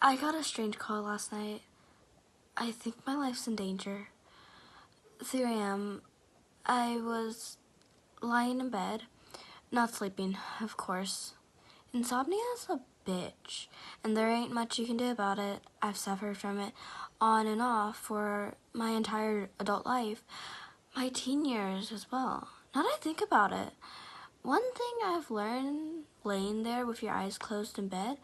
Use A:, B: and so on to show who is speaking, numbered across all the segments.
A: I got a strange call last night. I think my life's in danger. 3 a.m. I was lying in bed, not sleeping, of course. Insomnia is a bitch, and there ain't much you can do about it. I've suffered from it on and off for my entire adult life, my teen years as well. Now that I think about it, one thing I've learned laying there with your eyes closed in bed,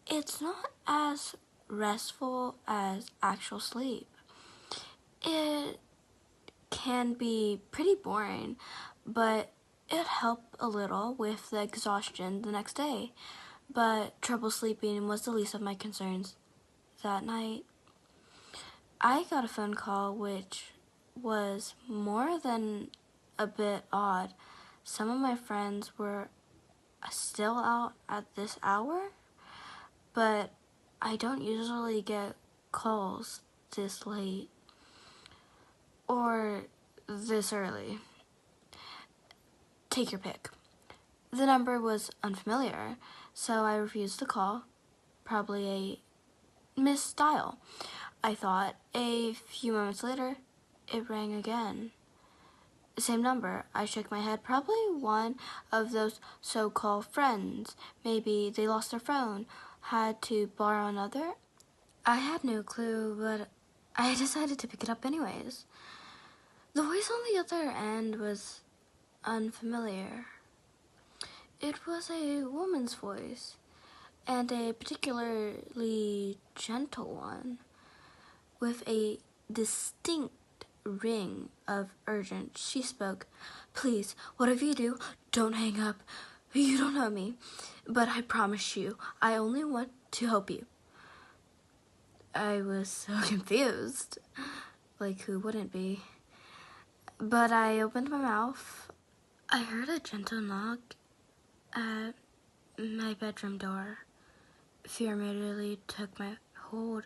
A: it's not as restful as actual sleep. It can be pretty boring, but it helped a little with the exhaustion the next day. But trouble sleeping was the least of my concerns that night. I got a phone call which was more than a bit odd. Some of my friends were still out at this hour, but I don't usually get calls this late or this early. Take your pick. The number was unfamiliar, so I refused the call. Probably a missed dial, I thought. A few moments later, it rang again. Same number. I shook my head. Probably one of those so-called friends. Maybe they lost their phone, had to borrow another. I had no clue, but I decided to pick it up anyways. The voice on the other end was unfamiliar. It was a woman's voice, and a particularly gentle one, with a distinct ring of urgence. She spoke. "Please, whatever you do, don't hang up. You don't know me, but I promise you, I only want to help you." I was so confused. Like, who wouldn't be? But I opened my mouth. I heard a gentle knock at my bedroom door. Fear immediately took my hold.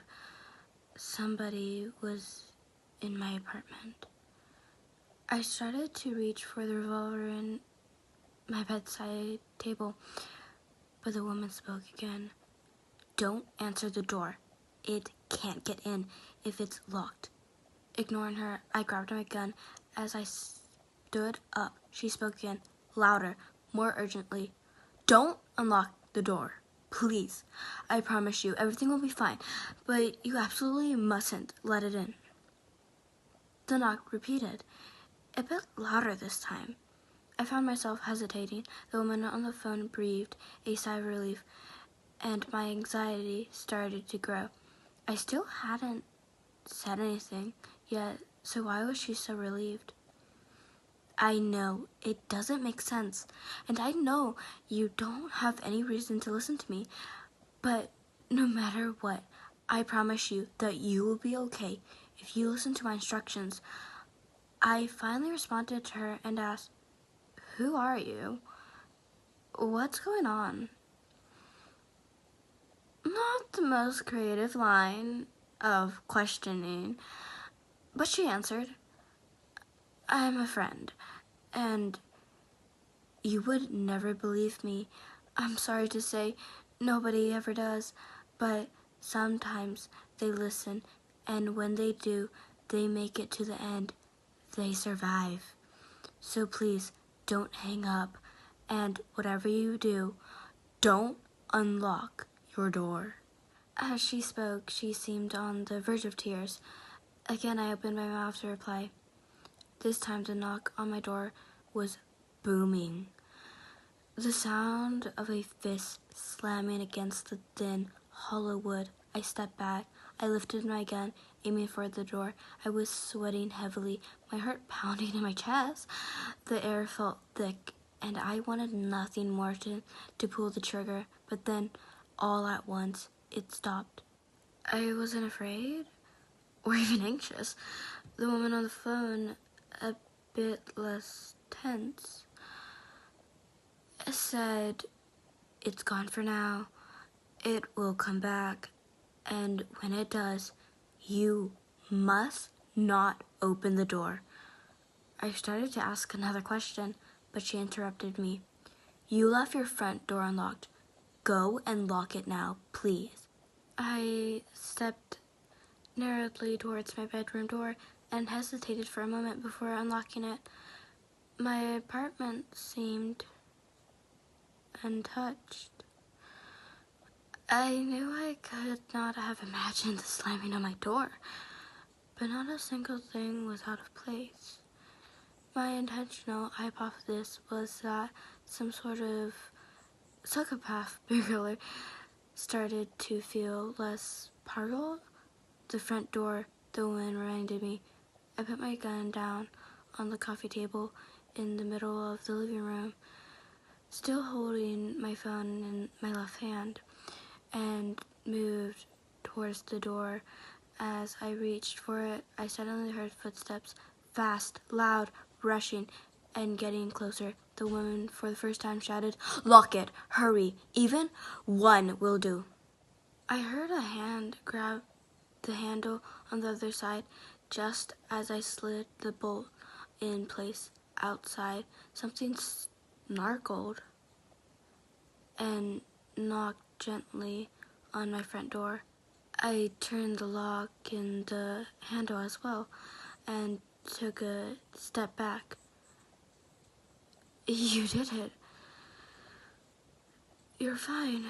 A: Somebody was in my apartment. I started to reach for the revolver in my bedside table, but the woman spoke again. "Don't answer the door. It can't get in if it's locked." Ignoring her, I grabbed my gun. As I stood up, she spoke again, louder, more urgently. "Don't unlock the door. Please. I promise you, everything will be fine, but you absolutely mustn't let it in." The knock repeated, a bit louder this time. I found myself hesitating. The woman on the phone breathed a sigh of relief, and my anxiety started to grow. I still hadn't said anything yet, so why was she so relieved? "I know it doesn't make sense, and I know you don't have any reason to listen to me, but no matter what, I promise you that you will be okay if you listen to my instructions." I finally responded to her and asked, "Who are you? What's going on?" Not the most creative line of questioning, but she answered, "I'm a friend, and you would never believe me. I'm sorry to say, nobody ever does, but sometimes they listen, and when they do, they make it to the end. They survive. So please, don't hang up, and whatever you do, don't unlock your door." As she spoke, she seemed on the verge of tears. Again, I opened my mouth to reply. This time, the knock on my door was booming. The sound of a fist slamming against the thin, hollow wood. I stepped back. I lifted my gun, aiming for the door. I was sweating heavily, my heart pounding in my chest. The air felt thick, and I wanted nothing more to pull the trigger. But then, all at once, it stopped. I wasn't afraid or even anxious. The woman on the phone, a bit less tense, said, "It's gone for now. It will come back. And when it does, you must not open the door." I started to ask another question, but she interrupted me. "You left your front door unlocked. Go and lock it now, please." I stepped narrowly towards my bedroom door and hesitated for a moment before unlocking it. My apartment seemed untouched. I knew I could not have imagined the slamming on my door, but not a single thing was out of place. My intentional hypothesis was that some sort of psychopath burglar started to feel less partial. The front door, the wind reminded me. I put my gun down on the coffee table in the middle of the living room, still holding my phone in my left hand, and moved towards the door. As I reached for it, I suddenly heard footsteps, fast, loud, rushing, and getting closer. The woman, for the first time, shouted, "Lock it! Hurry! Even one will do." I heard a hand grab the handle on the other side. Just as I slid the bolt in place outside, something snarled and knocked gently on my front door. I turned the lock in the handle as well and took a step back. "You did it. You're fine.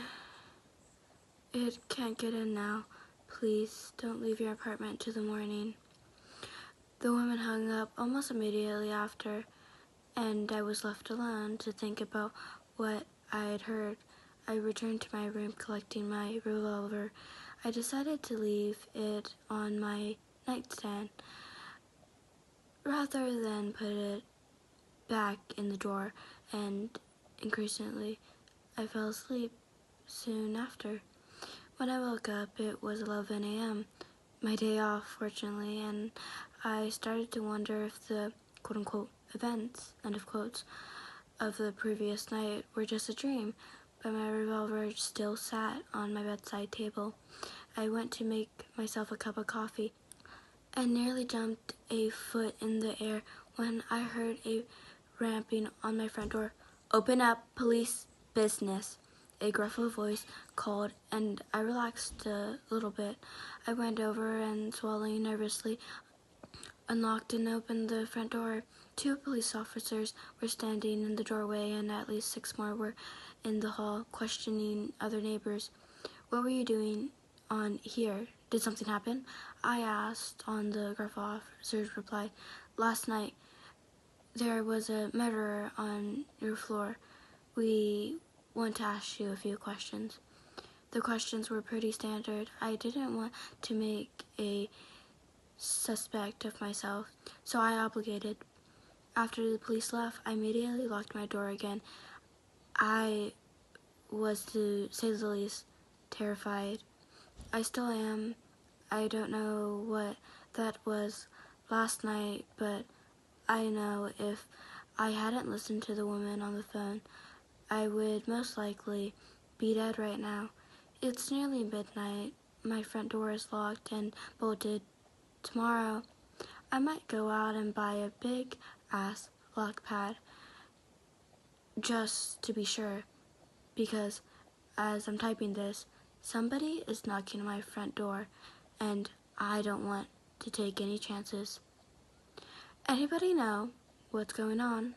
A: It can't get in now. Please don't leave your apartment till the morning." The woman hung up almost immediately after, and I was left alone to think about what I had heard. I returned to my room collecting my revolver. I decided to leave it on my nightstand rather than put it back in the drawer, and increasingly I fell asleep soon after. When I woke up, it was 11 a.m., my day off, fortunately, and I started to wonder if the quote-unquote events, end of quotes, of the previous night were just a dream, but my revolver still sat on my bedside table. I went to make myself a cup of coffee and nearly jumped a foot in the air when I heard a ramping on my front door. "Open up, police business," a gruffy voice called, and I relaxed a little bit. I went over and, swallowing nervously, unlocked and opened the front door. 2 police officers were standing in the doorway, and at least 6 more were in the hall, questioning other neighbors. "What were you doing on here? Did something happen?" I asked. On the gruff officer's reply, "Last night, there was a murderer on your floor. We want to ask you a few questions." The questions were pretty standard. I didn't want to make a suspect of myself, so I obligated. After the police left, I immediately locked my door again. I was, to say the least, terrified. I still am. I don't know what that was last night, but I know if I hadn't listened to the woman on the phone, I would most likely be dead right now. It's nearly midnight. My front door is locked and bolted. Tomorrow, I might go out and buy a big-ass lock pad just to be sure, because as I'm typing this, somebody is knocking on my front door, and I don't want to take any chances. Anybody know what's going on?